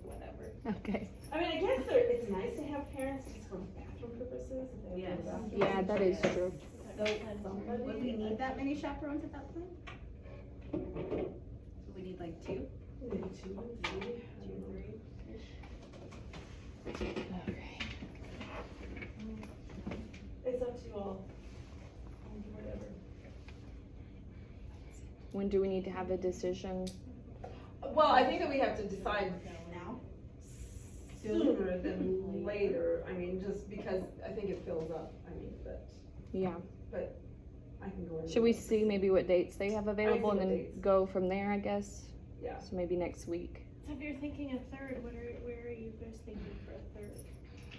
with whatever. Okay. I mean, I guess it's nice to have parents just for bathroom purposes. If they have Yes. bathrooms. Yeah, that is true. So, Somebody- would we need that many chaperones at that point? So we need like 2? Maybe 2 or 3. 2 or 3. Okay. It's up to you all. Whatever. When do we need to have a decision? Well, I think that we have to decide Now? sooner than later. I mean, just because I think it fills up. I mean, Yeah. but I can go into Should we it. see maybe what dates they have available and what then dates. go from there, I guess? Yeah. So maybe next week. So if you're thinking a third, where are you guys thinking for a third?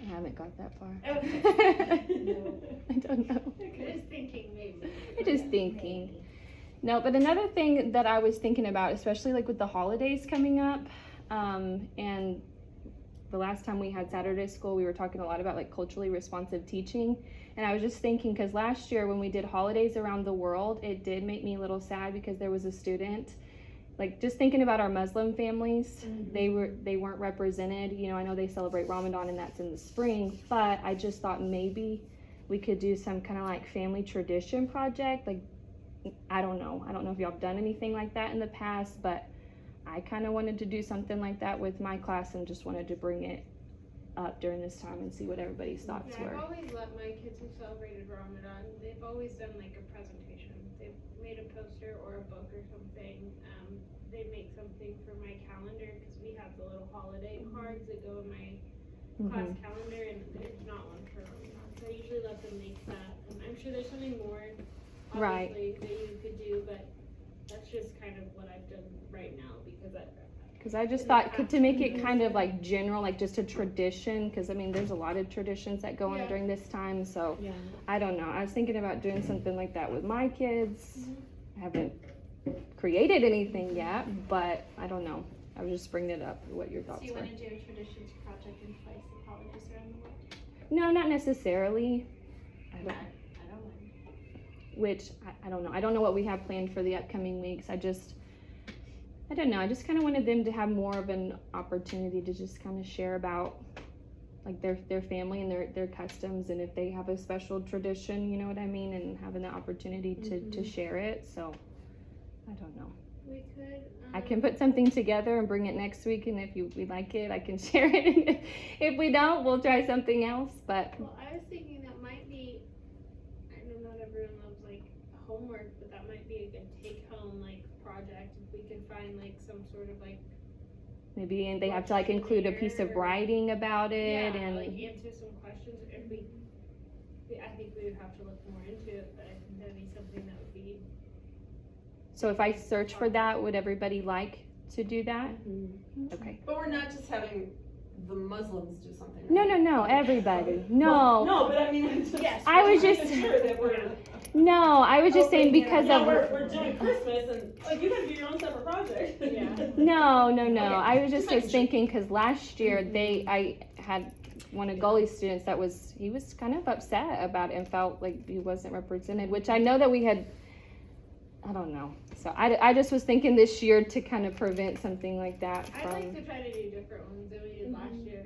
I haven't got that far. Okay. I don't know. Just thinking maybe. I'm just thinking. No, but another thing that I was thinking about, especially like with the holidays coming up, and the last time we had Saturday school, we were talking a lot about like culturally responsive teaching. And I was just thinking, because last year when we did holidays around the world, it did make me a little sad because there was a student, like just thinking about our Muslim families, they weren't represented. You know, I know they celebrate Ramadan and that's in the spring, but I just thought maybe we could do some kind of like family tradition project. Like, I don't know if y'all have done anything like that in the past, but I kind of wanted to do something like that with my class and just wanted to bring it up during this time and see what everybody's thoughts Yeah, were. I've always let my kids who celebrated Ramadan, they've always done like a presentation. They've made a poster or a book or something. They make something for my calendar because we have the little holiday cards that go in my class calendar, and there's not one for Ramadan. So I usually let them make that. I'm sure there's something more Right. obviously that you could do, but that's just kind of what I've done right now because I just thought to make it kind of like general, like just a tradition, because I mean there's a lot of traditions that go on during this time, so Yeah. I don't know. I was thinking about doing something like that with my kids. I haven't created anything yet, but I don't know. I was just bringing it up, what your thoughts So you were. want to do a traditions project in place of holidays around the world? No, not necessarily. I don't, I don't mind. which I don't know. I don't know what we have planned for the upcoming weeks. I don't know. I just kind of wanted them to have more of an opportunity to just kind of share about like their family and their customs, and if they have a special tradition, you know what I mean, and having the opportunity to share it. So I don't know. We could. I can put something together and bring it next week, and if we like it, I can share it. If we don't, we'll try something else. But Well, I was thinking that might be. I know not everyone loves like homework, but that might be a good take-home like project if we could find like some sort of like. maybe they have to like include a piece of writing about it, Yeah, and like answer some questions. If I think we would have to look more into it, but I think that'd be something that would be. so if I search for that, would everybody like to do that? Okay. But we're not just having the Muslims do something. No, everybody. No. No, but I mean, Yes. I was making just sure that we're. no. I was just saying because No, of we're doing Christmas and like you gotta do your own separate project. Yeah. no. Okay. I was just Just making sure. thinking because last year I had one of Gully's students that he was kind of upset about it and felt like he wasn't represented, which I know that we had. I don't know. So I just was thinking this year to kind of prevent something like that I'd like from. to try to do different ones than we did last year.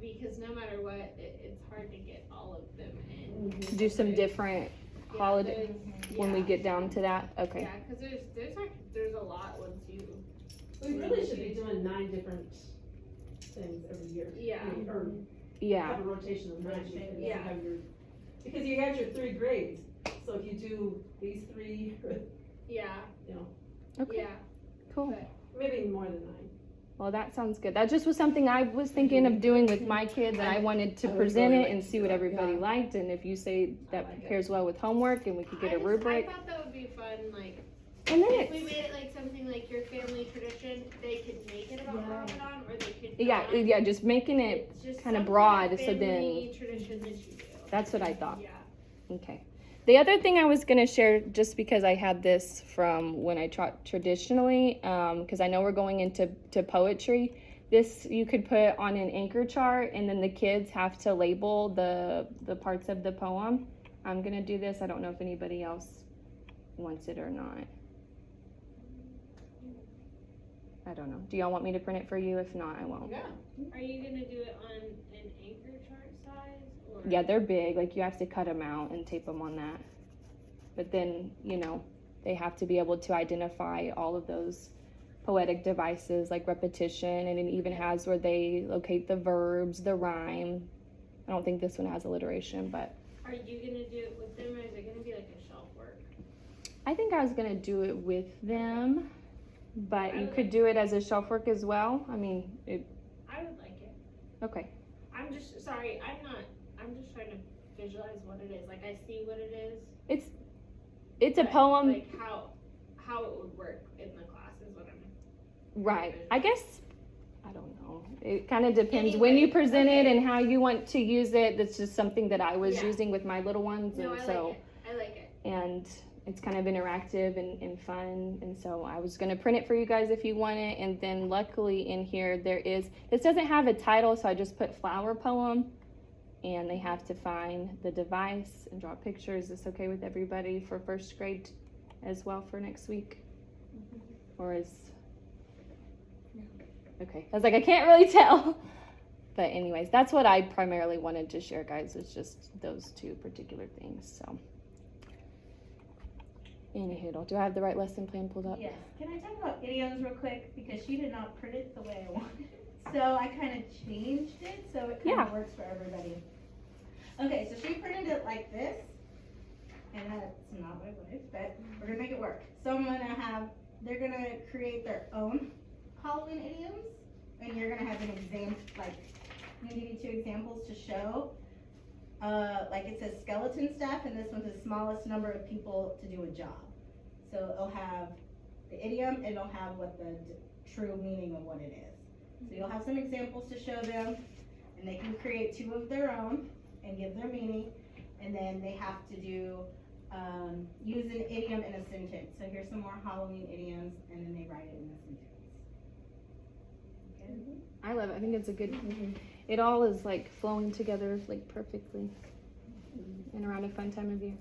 Because no matter what, it's hard to get all of them in. Do some different holidays when we get down to that. Okay. Yeah, because there's a lot once you. We really should be doing 9 different things every year. Yeah. I mean, or Yeah. have a rotation of 9 because Yeah. because you have your 3 grades. So if you do these 3, Yeah. Okay. Yeah. Cool. But- maybe more than 9. Well, that sounds good. That just was something I was thinking of doing with my kids, and I wanted to I would present really it and like see to what do that, everybody yeah. liked, and if you say that like it. pairs well with homework and we could get a rubric. I thought that would be fun. Like, And then if we it's, made it like something like your family tradition, they could make it about Ramadan, or they could. yeah, just making it It's just kinda some broad, sort of so then- family tradition that you do. that's what I thought. Yeah. Okay. The other thing I was going to share, just because I had this from when I taught traditionally, because I know we're going into poetry, this you could put on an anchor chart, and then the kids have to label the parts of the poem. I'm going to do this. I don't know if anybody else wants it or not. I don't know. Do y'all want me to print it for you? If not, I won't. Yeah. Are you gonna do it on an anchor chart size or? Yeah, they're big. Like you have to cut them out and tape them on that. But then, they have to be able to identify all of those poetic devices like repetition, and it even has where they locate the verbs, the rhyme. I don't think this one has alliteration, but. Are you gonna do it with them or is it gonna be like a shelf work? I think I was gonna do it with them, but I you would could like do it as a shelf work as well. I mean, I would like it. okay. I'm just just trying to visualize what it is. Like I see what it is. It's a but, poem. Like how it would work in the class is what I'm. Right. I guess, I don't know. It kind of depends when you Anyway, present it okay. and how you want to use it. That's just something that I was Yeah. using with my little ones. No, And I so, like it. I like it. and it's kind of interactive and fun. And so I was going to print it for you guys if you want it. And then luckily in here, this doesn't have a title. So I just put flower poem, and they have to find the device and draw pictures. Is this okay with everybody for first grade as well for next week? Or is, okay. I was like, I can't really tell. But anyways, that's what I primarily wanted to share, guys, is just those two particular things. So, anywho, do I have the right lesson plan pulled up? Yes. Can I talk about idioms real quick? Because she did not print it the way I wanted. So I kind of changed it so it kind of works for everybody. Okay, so she printed it like this. And that's not what I wanted, but we're gonna make it work. So they're gonna create their own Halloween idioms. And you're gonna have an exam, like, I'm gonna give you 2 examples to show. Like it says skeleton staff, and this one's the smallest number of people to do a job. So it'll have the idiom, and it'll have what the true meaning of what it is. So you'll have some examples to show them, and they can create 2 of their own and give their meaning, and then they have to do, use an idiom in a sentence. So here's some more Halloween idioms, and then they write it in a sentence. Okay? I love it. I think it's a good, it all is like flowing together like perfectly and around a fun time of year.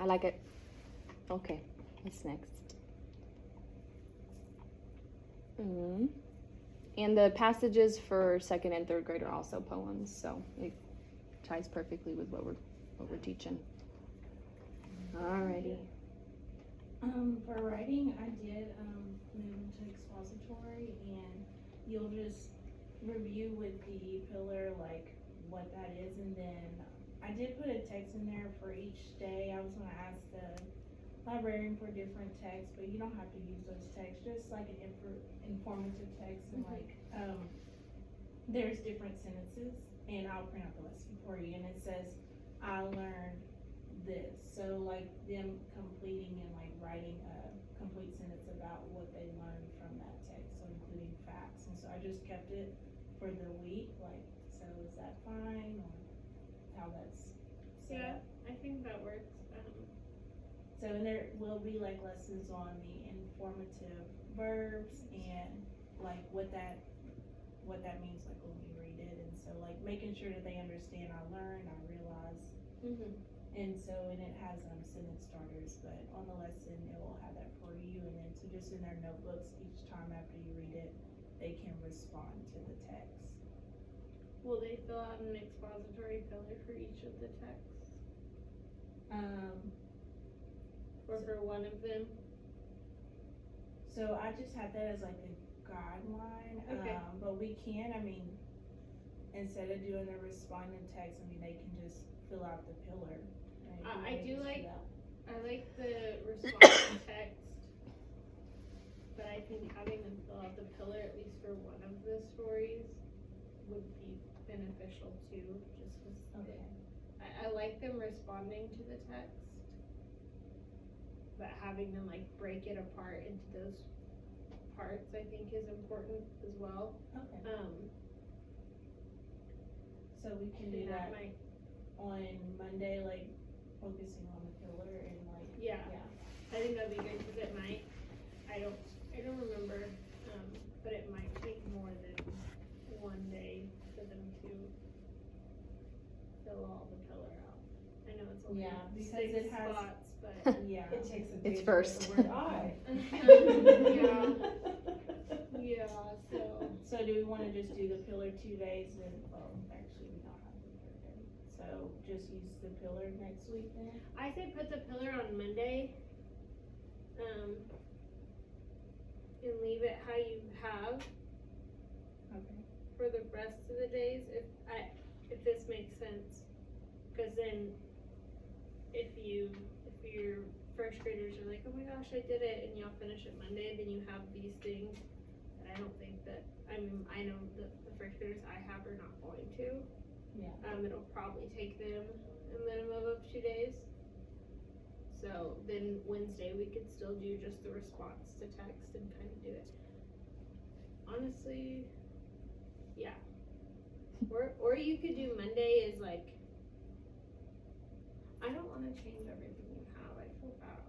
I like it. Okay, what's next? And the passages for 2nd and 3rd grade are also poems, so it ties perfectly with what we're teaching. Alrighty. For writing, I did move into expository, and you'll just review with the pillar like what that is, and then I did put a text in there for each day. I was gonna ask the librarian for different texts, but you don't have to use those texts, just like an informative text, and like there's different sentences, and I'll print out the lesson for you, and it says I learned this, so like them completing and like writing a complete sentence about what they learned from that text, so including facts. And so I just kept it for the week, like, so is that fine, or how that's set Yeah, up? I think that works. So and there will be like lessons on the informative verbs and like what that means, like when we read it, and so like making sure that they understand I learned, I realized. And so, and it has sentence starters, but on the lesson, it will have that for you, and then so just in their notebooks, each time after you read it, they can respond to the text. Will they fill out an expository pillar for each of the texts? Or for one of them? So I just had that as like a guideline, Okay. but we can, I mean, instead of doing the responding text, I mean, they can just fill out the pillar. Right? I do Just like- do that. I like the response text, but I think having them fill out the pillar, at least for one of the stories, would be beneficial too, just because Okay. I like them responding to the text, but having them like break it apart into those parts, I think is important as well. Okay. So we can do And that might, on Monday, like focusing on the pillar and like, yeah, yeah. I think that'd be good, cause it might, I don't remember, but it might take more than one day for them to fill all the pillar out. I know it's only Yeah, because 6 it has- spots, but Yeah. It takes a It's day to first. write the word I. So do we wanna just do the pillar 2 days and, well, actually, we don't have the third day. So just use the pillar next week then? I say put the pillar on Monday, and leave it how you have Okay. for the rest of the days, if this makes sense. Cause then, if your first graders are like, oh my gosh, I did it, and y'all finish it Monday, then you have these things that I don't think that, I mean, I know that the first graders I have are not going to. Yeah. It'll probably take them a minimum of 2 days. So then Wednesday, we could still do just the response to text and kind of do it. Honestly, yeah. Or you could do Monday is like, I don't wanna change everything you have, I feel bad.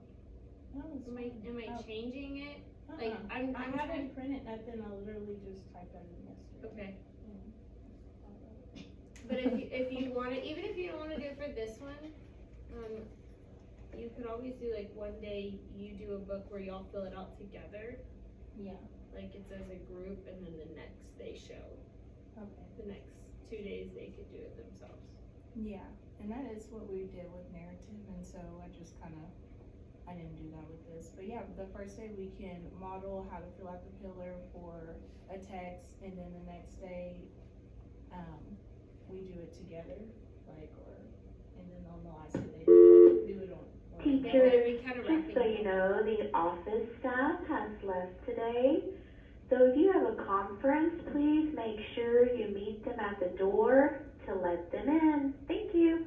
No, it's fine. Am I Oh. changing it? Like, Uh-uh. I'm I trying- haven't printed nothing, I literally just typed that in yesterday. Okay. Yeah. But if you want it, even if you don't wanna do it for this one, you could always do like one day you do a book where y'all fill it out together, Yeah, like it's as a group, and then the next they show. okay. The next 2 days they could do it themselves. Yeah, and that is what we did with narrative, and so I just I didn't do that with this. But yeah, the first day we can model how to fill out the pillar for a text, and then the next day, we do it together, and then on the last day they do it on. Teachers, We kind of just so you know, the office staff has left today. So if you have a conference, please make sure you meet them at the door to let them in. Thank you.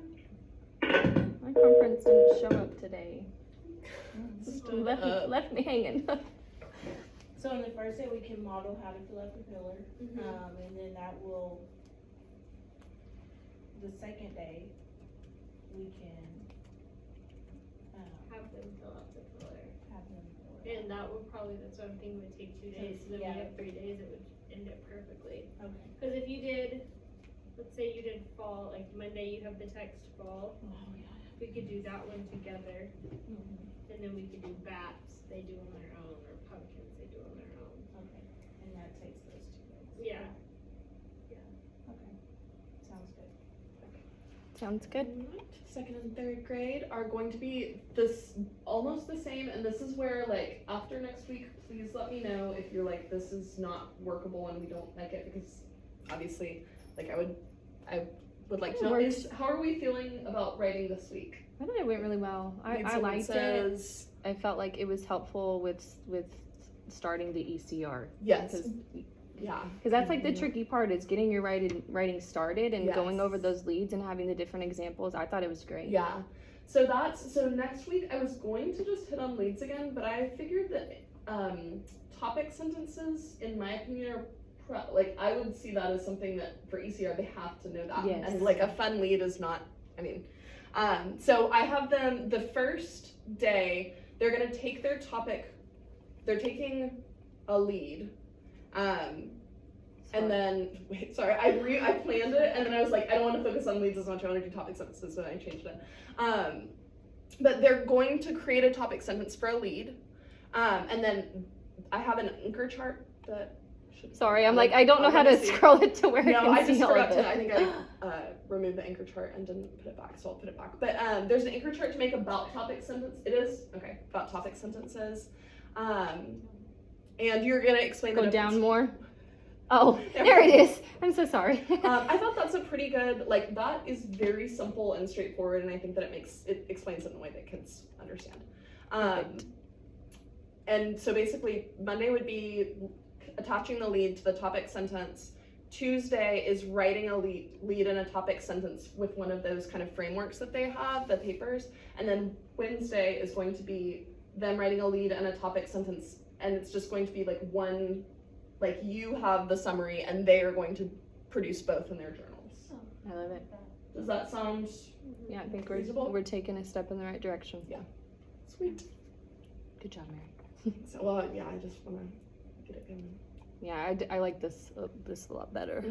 My conference didn't show up today. Left me hanging. So on the first day, we can model how to fill out the pillar, Mm-hmm. and then that will, the second day, we can, have them fill out the pillar. have them fill it And that would probably, that's what I'm thinking, would take 2 days, so then Yeah. we have 3 days, it would end it perfectly. out. Okay. Cause if you did, let's say you did fall, like Monday you have the text fall, Oh, yeah. we could do that one together, Mhm. and then we could do bats, they do on their own, or pumpkins, they do on their own. Okay, and that takes those 2 days. Yeah. Okay, sounds good. Sounds good. Second and third grade are going to be almost the same, and this is where, like, after next week, please let me know if you're like, this is not workable and we don't like it, because obviously, like, I would like to know, how are we feeling about writing this week? I thought it went really well. I liked it. I felt like it was helpful with starting the ECR. Yes. Yeah. Because that's like the tricky part is getting your writing started and going Yes. over those leads and having the different examples. I thought it was great. Yeah. So next week I was going to just hit on leads again, but I figured that topic sentences, in my opinion, are I would see that as something that for ECR they have to know that. Yes. And like a fun lead is not, so I have them the first day, they're gonna take their topic, they're taking a lead. And then, I planned it, and then I was like, I don't want to focus on leads as much, I want to do topic sentences, so I changed it. But they're going to create a topic sentence for a lead, and then I have an anchor chart that Sorry, I'm like, I don't know how to scroll it to where No, I I can just see all forgot of to, I it. think I removed the anchor chart and didn't put it back, so I'll put it back. But there's an anchor chart to make about topic sentence, about topic sentences. And you're gonna explain the Go difference. down more. Oh, there it is. I'm so sorry. I thought that's a pretty good, that is very simple and straightforward, and I think that it explains it in a way that kids understand. And so basically, Monday would be attaching the lead to the topic sentence. Tuesday is writing a lead in a topic sentence with one of those kind of frameworks that they have, the papers. And then Wednesday is going to be them writing a lead and a topic sentence, and it's just going to be one, you have the summary and they are going to produce both in their journals. I love it. Does that sound Yeah, I think reasonable? we're taking a step in the right direction. Sweet? Good job, Mary. So, well, yeah, I just want to get it going. Yeah, I like this a lot better.